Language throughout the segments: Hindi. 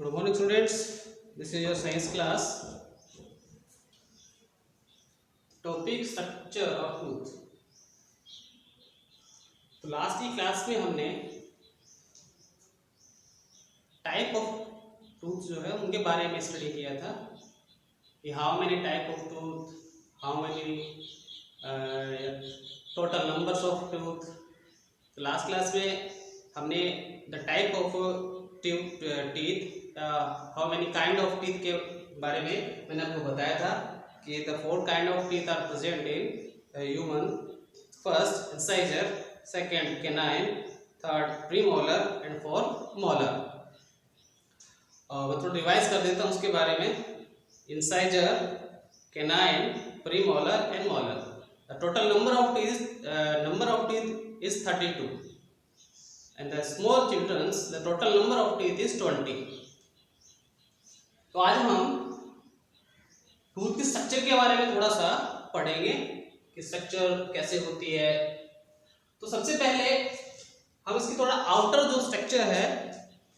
Good morning, students. This is your science class. Topic structure of tooth. तो लास्ट की क्लास में हमने टाइप ऑफ टूथ जो है उनके बारे में स्टडी किया था कि how many type of tooth, how many total numbers of tooth. तो लास्ट क्लास में हमने the type of teeth, how many kind of teeth के बारे में मैंने आपको बताया था कि the 4 kind of teeth are present in human. First incisor, second canine, third premolar and fourth molar. मैं थोड़ा रिवाइज कर देता हूँ उसके बारे में. Incisor, canine, premolar and molar. The total number of teeth is 32 and the small children's the total number of teeth is 20. तो आज हम टूथ की स्ट्रक्चर के बारे में थोड़ा सा पढ़ेंगे कि स्ट्रक्चर कैसे होती है. तो सबसे पहले हम इसकी थोड़ा आउटर जो स्ट्रक्चर है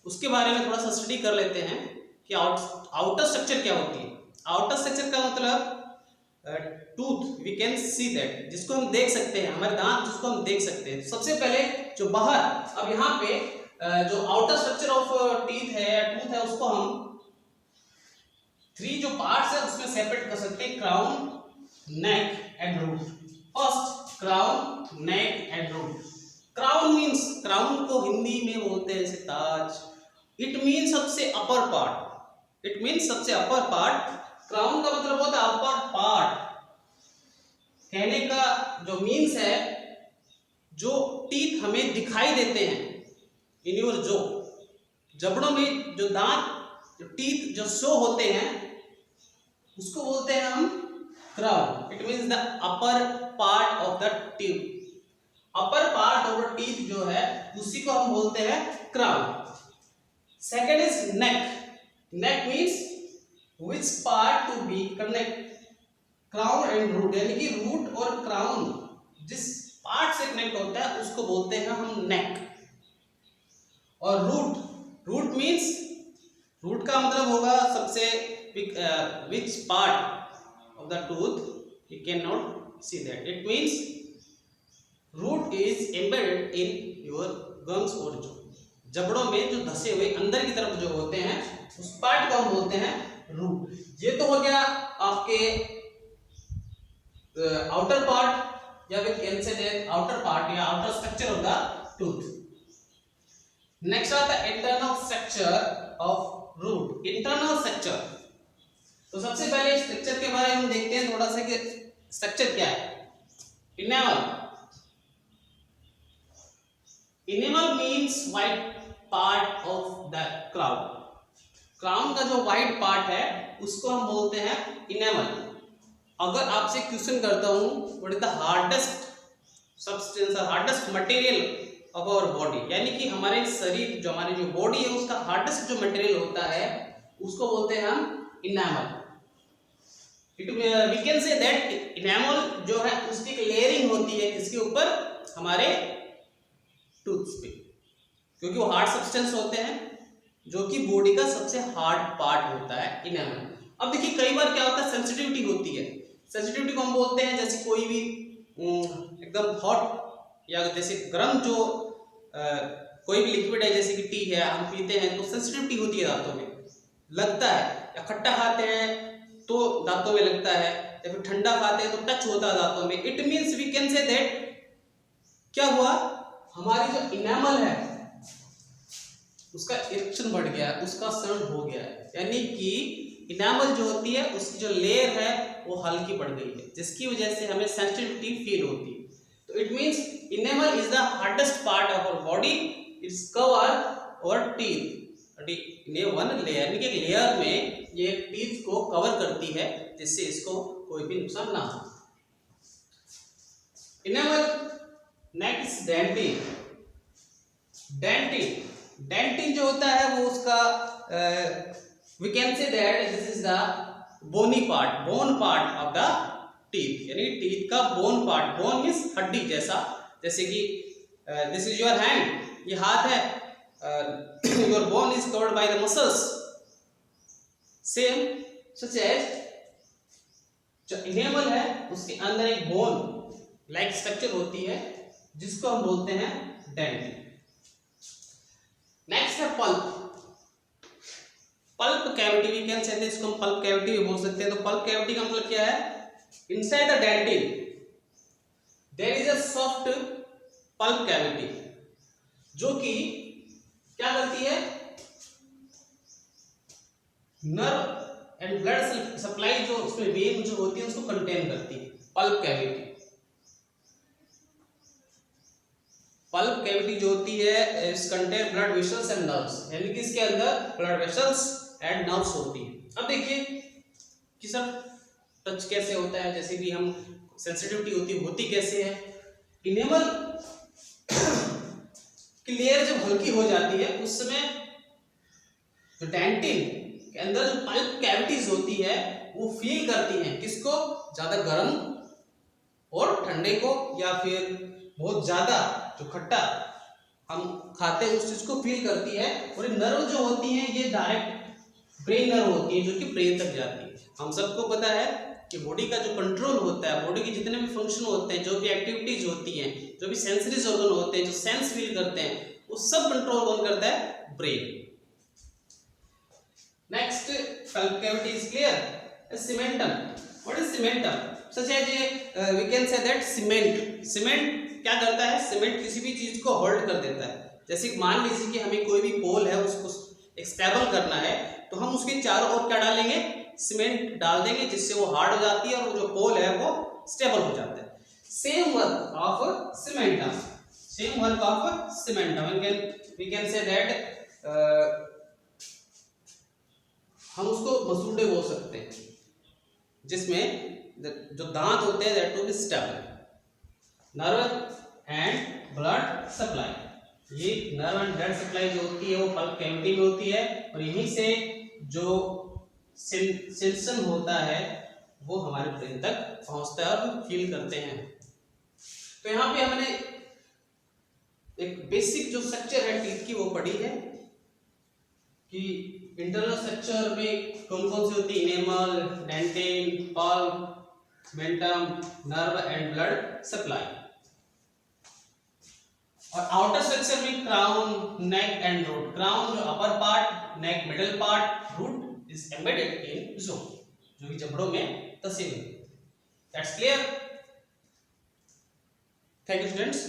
उसके बारे में थोड़ा सा स्टडी कर लेते हैं कि आउटर स्ट्रक्चर क्या होती है. आउटर स्ट्रक्चर का मतलब tooth, we can see that, जिसको हम देख सकते हैं, हमारे दांत जिसको हम देख सकते हैं. सबसे पहले जो बाहर, अब यहाँ पे जो आउटर स्ट्रक्चर ऑफ टीथ है, टूथ है, उसको हम 3 जो पार्ट्स है उसमें सेपरेट कर सकते हैं. Crown, neck and root. First crown, neck and root. Crown means, crown को हिंदी में बोलते हैं जैसे ताज. इट मीन्स सबसे अपर पार्ट. इट मीन्स सबसे अपर पार्ट. क्राउन का मतलब होता है अपर पार्ट. कहने का जो मीन्स है, जो टीथ हमें दिखाई देते हैं इन योर जो जबड़ों में, जो दांत, जो टीथ जो शो होते हैं उसको बोलते हैं हम crown. It means the upper part of the teeth. Upper part of the teeth जो है उसी को हम बोलते हैं crown. Second is neck. Neck means which part to be connect crown and root, यानी कि रूट और क्राउन जिस पार्ट से कनेक्ट होता है उसको बोलते हैं हम नेक. और रूट, रूट मीन्स, रूट का मतलब होगा सबसे which part of the tooth you cannot see that. It means root is embedded in your gums और जबड़ों में जो धसे हुए अंदर की तरफ जो होते हैं उस पार्ट को हम बोलते हैं रूट. ये तो हो गया आपके आउटर पार्ट या we can say that outer part या outer structure of the tooth. Next आता है internal structure of root. Internal structure, तो सबसे पहले स्ट्रक्चर के बारे में हम देखते हैं थोड़ा सा कि स्ट्रक्चर क्या है. Enamel. Enamel means white part of the crown. Crown का जो व्हाइट पार्ट है उसको हम बोलते हैं इनेमल. अगर आपसे क्वेश्चन करता हूं what is the hardest substance, hardest material of our body, यानी कि हमारे शरीर, जो हमारी जो बॉडी है उसका हार्डेस्ट जो मटेरियल होता है उसको बोलते हैं हम enamel. We can say that enamel जो है उसकी एक लेयरिंग होती है किसके ऊपर, हमारे टूथ्स पे, क्योंकि वो हार्ड सब्सटेंस होते हैं जो कि बॉडी का सबसे हार्ड पार्ट होता है इनेमल. अब देखिए कई बार क्या होता है, सेंसिटिविटी होती है. सेंसिटिविटी को हम बोलते हैं जैसे कोई भी एकदम हॉट या जैसे गर्म जो कोई भी लिक्विड है जैसे कि टी है हम पीते हैं तो सेंसिटिविटी होती है, दांतों में लगता है. या खट्टा खाते हैं तो दांतों में लगता है, या फिर ठंडा खाते हैं तो टच होता है दांतों में. It means we can say that क्या हुआ, हमारी जो इनेमल है उसका इरेक्शन बढ़ गया है, उसका सड़ हो गया है, यानी कि इनेमल जो होती है उसकी जो लेयर है वो हल्की पड़ गई है, जिसकी वजह से हमें सेंसिटिविटी फील होती है. तो it means enamel is the hardest part of our body. It's cover our teeth in one layer, यानी कि लेयर में ये टीथ को कवर करती है जिससे इसको कोई भी नुकसान ना हो. Enamel. Next dentin. Dentin. Dentin जो होता है वो उसका we can say that this is the bony part, bone part of the teeth, यानी टीथ का बोन पार्ट. बोन मीन्स हड्डी जैसा, जैसे कि दिस इज योर हैंड, ये हाथ है, your bone is covered by the muscles. Same such as जो इनेमल है उसके अंदर एक बोन लाइक स्ट्रक्चर होती है जिसको हम बोलते हैं डेंटिन। नेक्स्ट है पल्प। पल्प कैविटी भी कह सकते हैं, इसको हम पल्प कैविटी भी बोल सकते हैं। तो पल्प कैविटी का मतलब क्या है? Inside the dentin there is a soft pulp cavity जो कि क्या करती है, नर्व एंड ब्लड सप्लाई जो उसमें वेन जो होती है उसको कंटेन करती है। पल्प कैविटी, पल्प कैविटी जो होती है इस contain blood vessels and nerves, यानी कि इसके अंदर ब्लड वेसल्स एंड नर्व्स होती है। अब देखिए कि सर टच कैसे होता है, जैसे कि हम सेंसिटिविटी होती कैसे है। इनेमल की लेयर जब हल्की हो जाती है उस समय जो डेंटिन के अंदर जो पल्प कैविटीज होती है वो फील करती हैं किसको, ज्यादा गर्म और ठंडे को, या फिर बहुत ज्यादा जो खट्टा हम खाते हैं उस चीज को फील करती है। और ये नर्व जो होती हैं ये डायरेक्ट ब्रेन नर्व होती है जो कि ब्रेन तक जाती है। हम सबको पता है कि बॉडी का जो कंट्रोल होता है, बॉडी के जितने भी फंक्शन होते हैं, जो भी एक्टिविटीज होती हैं, जो भी सेंसरीज ऑर्गन होते हैं, जो सेंस फील करते हैं, वो सब कंट्रोल कौन करता है? Brain. Next, pulp cavity is clear. Cementum, what is cementum? Such as we can say that cement क्या करता है? सीमेंट किसी भी चीज को होल्ड कर देता है। जैसे मान लीजिए कि हमें कोई भी पोल है उसको स्टेबल करना है तो हम उसके चारों ओर क्या डालेंगे? सीमेंट डाल देंगे जिससे वो हार्ड हो जाती है और जो पोल है वो स्टेबल हो जाता है। Same work of cementum, same work of cementum we can say that हम उसको मसूड़े बोल सकते हैं जिसमें जो दांत होते हैं that to be stable. Nerve and blood supply, ये नर्व एंड ब्लड सप्लाई जो होती है वो पल्प कैविटी में होती है और यहीं से जो सेंसेशन होता है वो हमारे ब्रेन तक पहुंचता है और हम फील करते हैं। तो यहाँ पे हमने एक बेसिक जो स्ट्रक्चर है टीथ की वो पढ़ी है कि इंटरनल स्ट्रक्चर में कौन कौन सी होती है? Enamel, dentin, pulp, cementum, nerve and blood supply. और आउटर स्ट्रक्चर में crown, neck and root. Crown जो upper part, neck middle part, root is embedded in जो कि जबड़ों में तस्वीर। That's clear. Thank you students.